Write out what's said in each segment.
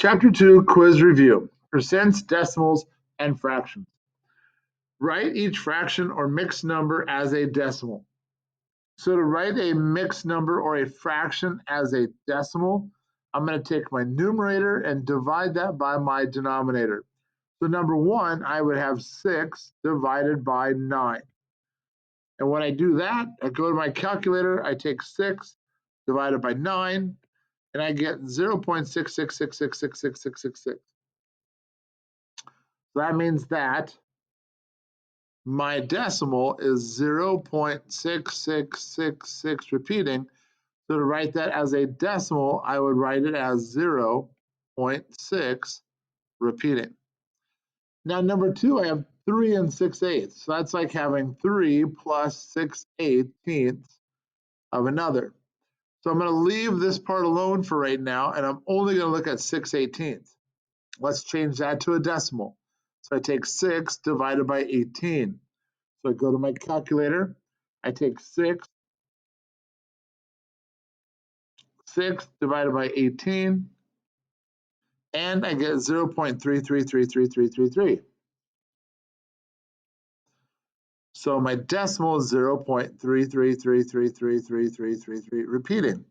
Chapter 2 Quiz Review. Percents, decimals, and fractions. Write each fraction or mixed number as a decimal. So to write a mixed number or a fraction as a decimal, I'm going to take my numerator and divide that by my denominator. So number 1, I would have 6 divided by 9. And when I do that, I go to my calculator, I take 6 divided by 9, and I get 0.66666666666. So that means that my decimal is 0.6666 repeating. So to write that as a decimal, I would write it as 0.6 repeating. Now, number 2, I have 3 and 6/8. So that's like having 3 plus 6/18 of another. So I'm going to leave this part alone for right now, and I'm only going to look at 6/18. Let's change that to a decimal. So I take 6 divided by 18. So I go to my calculator, I take 6 divided by 18, and I get 0.33333333. So my decimal is 0.3333333333 repeating.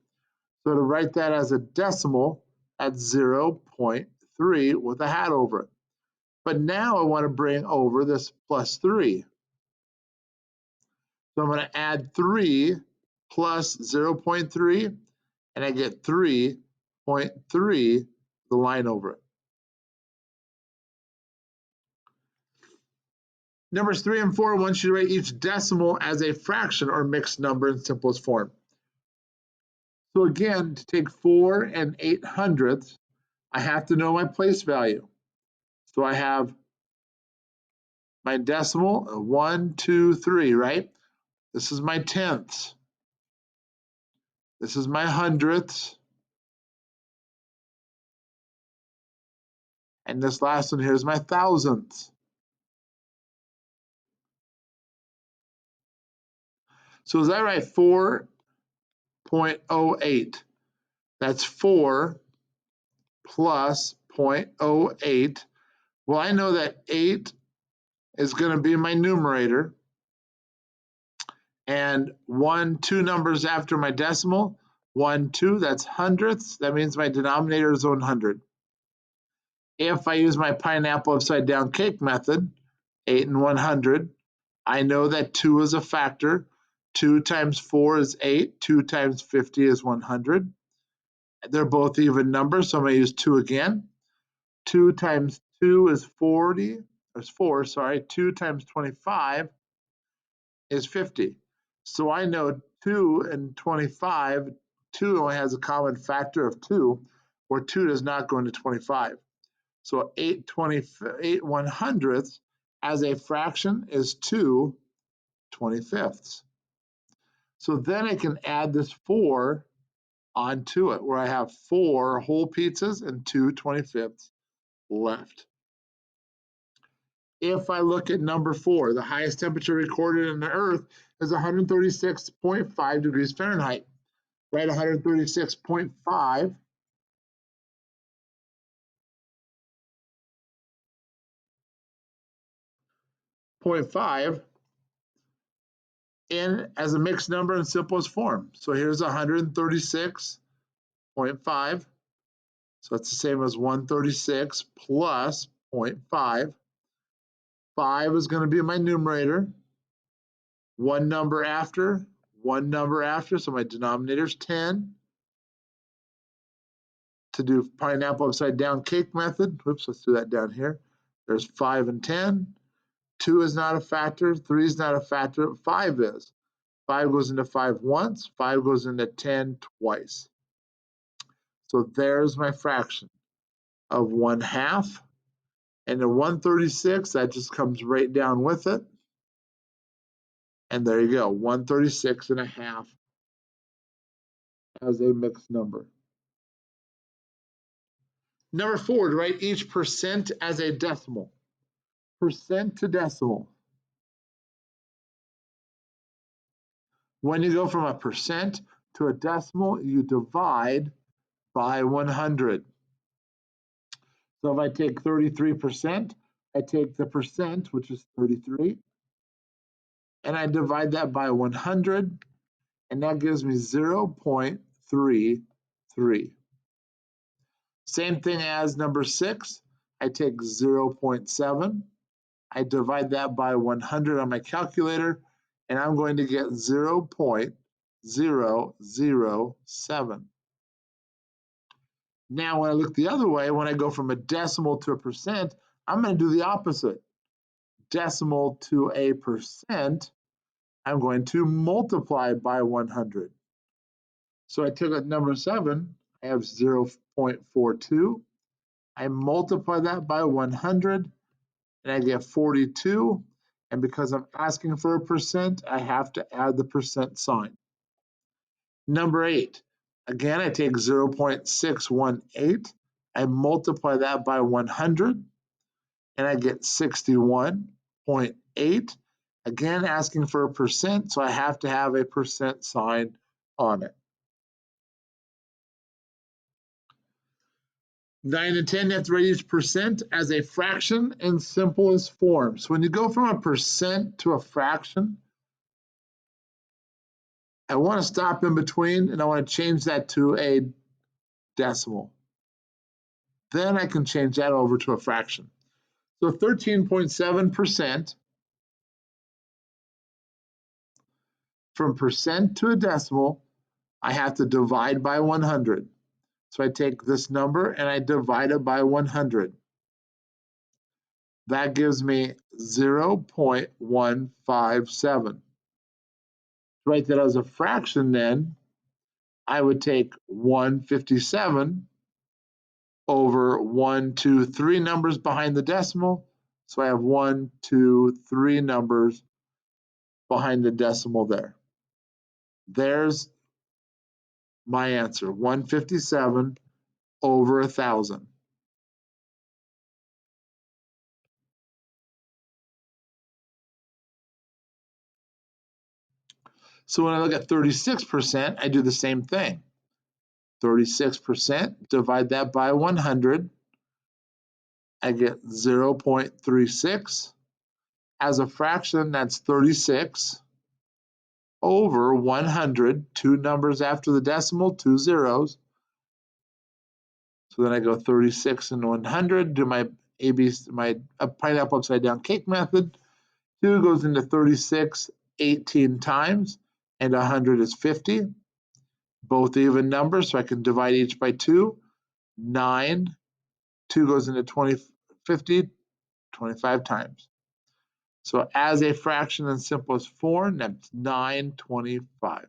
So to write that as a decimal, that's 0.3 with a hat over it. But now I want to bring over this plus 3. So I'm going to add 3 plus 0.3, and I get 3.3, the line over it. Numbers 3 and 4 want you to write each decimal as a fraction or mixed number in simplest form. So again, to take 4 and 8/100ths, I have to know my place value. So I have my decimal, 1, 2, 3, right? This is my tenths. This is my hundredths. And this last one here is my thousandths. So as I write 4.08, that's 4 plus 0.08. Well, I know that 8 is going to be my numerator. And 1, 2 numbers after my decimal, 1, 2, that's hundredths. That means my denominator is 100. If I use my pineapple upside down cake method, 8 and 100, I know that 2 is a factor. 2 times 4 is 8. 2 times 50 is 100. They're both even numbers, so I'm going to use 2 again. 2 times 2 is 40. There's 4, sorry. 2 times 25 is 50. So I know 2 and 25, 2 only has a common factor of 2, where 2 does not go into 25. So 8 100ths as a fraction is 2 25ths. So then I can add this 4 onto it, where I have 4 whole pizzas and 2 25ths left. If I look at number 4, the highest temperature recorded on the Earth is 136.5 degrees Fahrenheit. Write 136.5 in as a mixed number in simplest form. So here's 136.5. So it's the same as 136 plus 0.5. 5 is going to be my numerator. One number after, so my denominator is 10. To do pineapple upside down cake method, oops, let's do that down here. There's 5 and 10. 2 is not a factor, 3 is not a factor, 5 is. 5 goes into 5 once, 5 goes into 10 twice. So there's my fraction of 1/2. And the 136, that just comes right down with it. And there you go, 136.5 as a mixed number. Number 4, to write each percent as a decimal. Percent to decimal. When you go from a percent to a decimal, you divide by 100. So if I take 33%, I take the percent, which is 33, and I divide that by 100, and that gives me 0.33. Same thing as number 6. I take 0.7, I divide that by 100 on my calculator, and I'm going to get 0.007. Now, when I look the other way, when I go from a decimal to a percent, I'm going to do the opposite. Decimal to a percent, I'm going to multiply by 100. So I took at number 7, I have 0.42. I multiply that by 100, and I get 42. And because I'm asking for a percent, I have to add the percent sign. Number 8, again, I take 0.618. I multiply that by 100, and I get 61.8. Again, asking for a percent, so I have to have a percent sign on it. 9 and 10, you have to write each percent as a fraction in simplest form. So when you go from a percent to a fraction, I want to stop in between, and I want to change that to a decimal. Then I can change that over to a fraction. So 13.7%, from percent to a decimal, I have to divide by 100. So I take this number and I divide it by 100. That gives me 0.157. To write that as a fraction then, I would take 157 over 1, 2, 3 numbers behind the decimal. So I have 1, 2, 3 numbers behind the decimal there. There's my answer, 157 over 1,000. So when I look at 36%, I do the same thing. 36%, divide that by 100, I get 0.36. As a fraction, that's 36 over 100, 2 numbers after the decimal, 2 zeros. So then I go 36 and 100, do my pineapple upside down cake method. 2 goes into 36 18 times, and 100 is 50. Both even numbers, so I can divide each by 2. 9, 2 goes into 50, 25 times. So as a fraction in simplest form, that's 925. To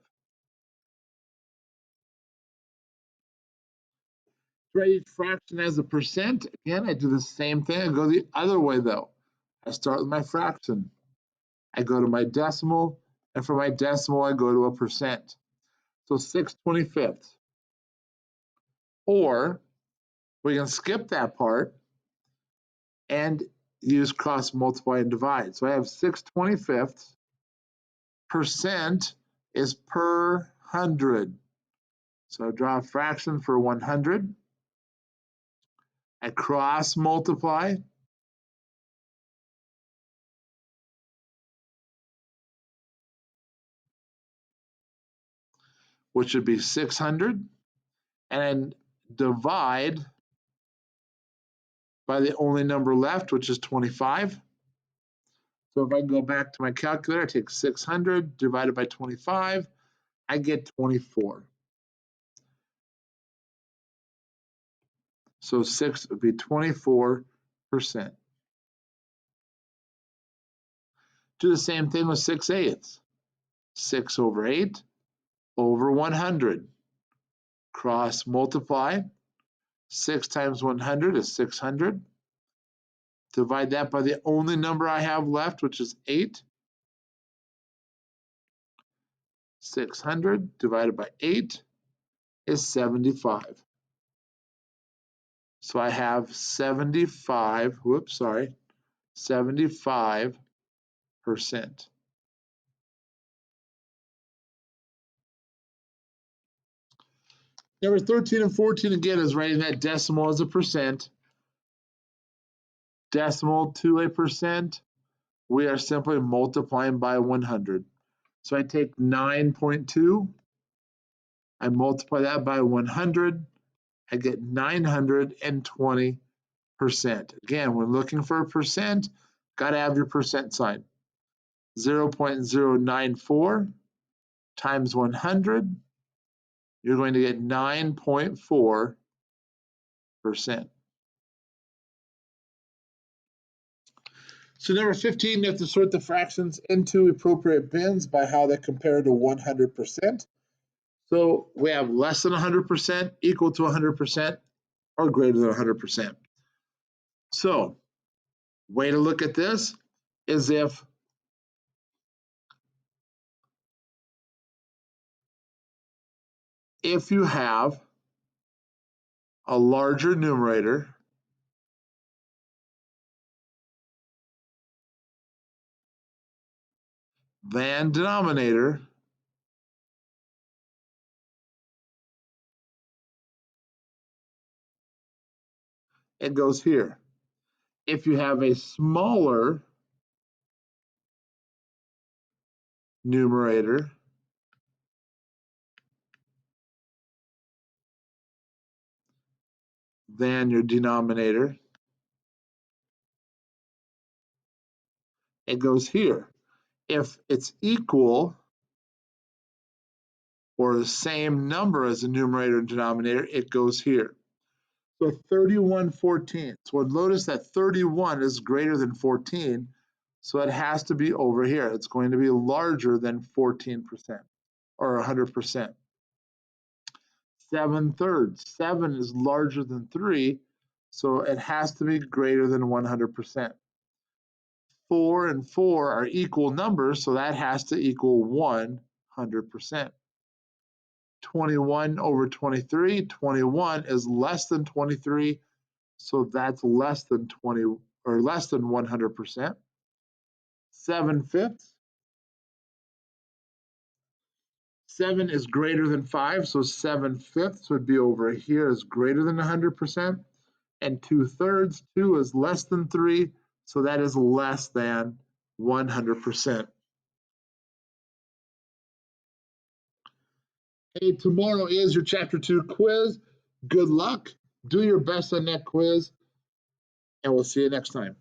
write each fraction as a percent, again, I do the same thing. I go the other way though. I start with my fraction. I go to my decimal, and for my decimal, I go to a percent. So 6/25. Or we can skip that part and use cross multiply and divide. So I have 6/25. Percent is per 100. So I draw a fraction for 100. I cross multiply. Which would be 600. And then divide by the only number left, which is 25. So if I go back to my calculator, I take 600 divided by 25, I get 24. So 6 would be 24%. Do the same thing with 6/8. 6 over 8 over 100. Cross multiply. 6 times 100 is 600. Divide that by the only number I have left, which is 8. 600 divided by 8 is 75. So I have 75%. Number 13 and 14 again is writing that decimal as a percent. decimal to a percent, we are simply multiplying by 100. So I take 9.2, I multiply that by 100, I get 920%. Again, when looking for a percent, got to have your percent sign. 0.094 times 100, you're going to get 9.4%. So number 15, you have to sort the fractions into appropriate bins by how they compare to 100%. So we have less than 100%, equal to 100%, or greater than 100%. So way to look at this is if you have a larger numerator than denominator, it goes here. If you have a smaller numerator than your denominator, it goes here. If it's equal or the same number as the numerator and denominator, it goes here. So 31/14. So notice that 31 is greater than 14, so it has to be over here. It's going to be larger than 14% or 100%. 7/3. 7 is larger than 3, so it has to be greater than 100%. 4 and 4 are equal numbers, so that has to equal 100%. 21/23, 21 is less than 23, so that's less than 20 or less than 100%. 7/5. 7 is greater than 5, so 7/5 would be over here is greater than 100%. And 2/3, 2 is less than 3, so that is less than 100%. Hey, tomorrow is your Chapter 2 quiz. Good luck. Do your best on that quiz, and we'll see you next time.